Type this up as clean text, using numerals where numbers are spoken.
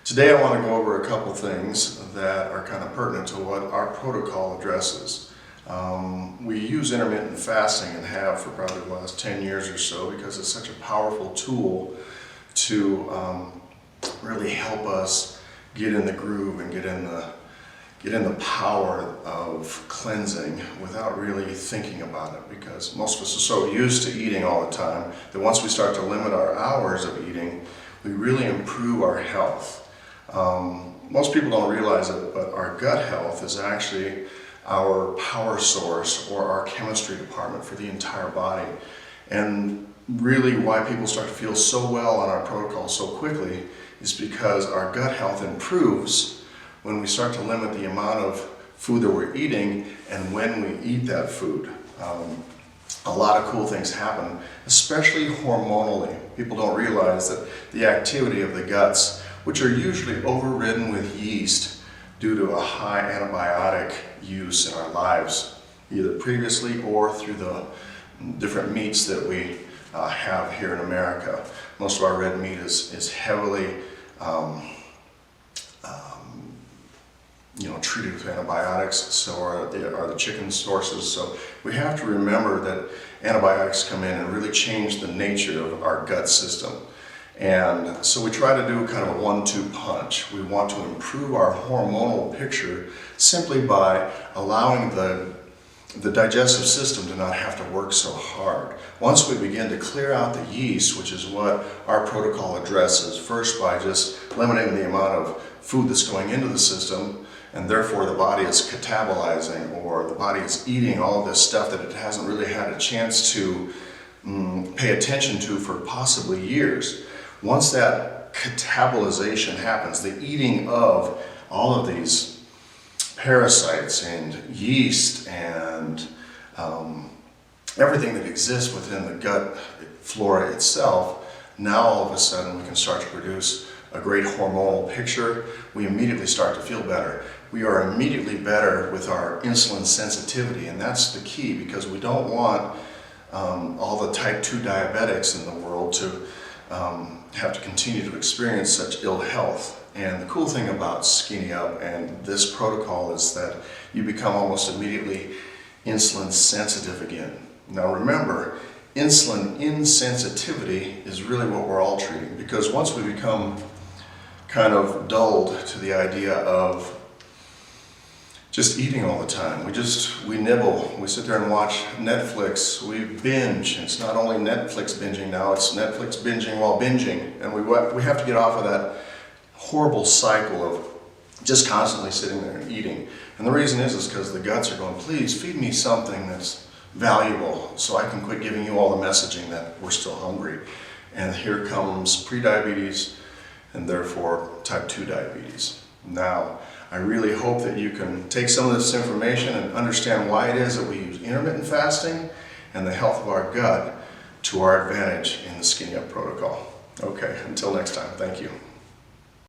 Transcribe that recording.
Today I want to go over a couple things that are kind of pertinent to what our protocol addresses. We use intermittent fasting and have for probably the last 10 years or so because it's such a powerful tool to really help us get in the groove and get in the power of cleansing without really thinking about it, because most of us are so used to eating all the time that once we start to limit our hours of eating, we really improve our health. Most people don't realize it, but our gut health is actually our power source or our chemistry department for the entire body. And really why people start to feel so well on our protocol so quickly is because our gut health improves when we start to limit the amount of food that we're eating and when we eat that food. A lot of cool things happen, especially hormonally. People don't realize that the activity of the guts, which are usually overridden with yeast due to a high antibiotic use in our lives, either previously or through the different meats that we have here in America. Most of our red meat is heavily treated with antibiotics, so are the chicken sources. So we have to remember that antibiotics come in and really change the nature of our gut system. And so we try to do kind of a 1-2 punch. We want to improve our hormonal picture simply by allowing the digestive system to not have to work so hard. Once we begin to clear out the yeast, which is what our protocol addresses, first by just limiting the amount of food that's going into the system, and therefore the body is catabolizing, or the body is eating all this stuff that it hasn't really had a chance to pay attention to for possibly years. Once that catabolization happens, the eating of all of these parasites and yeast and everything that exists within the gut flora itself, now all of a sudden we can start to produce a great hormonal picture. We immediately start to feel better. We are immediately better with our insulin sensitivity, and that's the key, because we don't want all the type 2 diabetics in the world to have to continue to experience such ill health. And the cool thing about Skinny Up and this protocol is that you become almost immediately insulin sensitive again. Now remember, insulin insensitivity is really what we're all treating, because once we become kind of dulled to the idea of just eating all the time, we nibble, we sit there and watch Netflix, we binge. It's not only Netflix binging now, it's Netflix binging while binging, and we have to get off of that horrible cycle of just constantly sitting there and eating. And the reason is because the guts are going, please feed me something that's valuable so I can quit giving you all the messaging that we're still hungry. And here comes prediabetes and therefore type 2 diabetes. Now, I really hope that you can take some of this information and understand why it is that we use intermittent fasting and the health of our gut to our advantage in the Skinny Up protocol. Okay, until next time, thank you.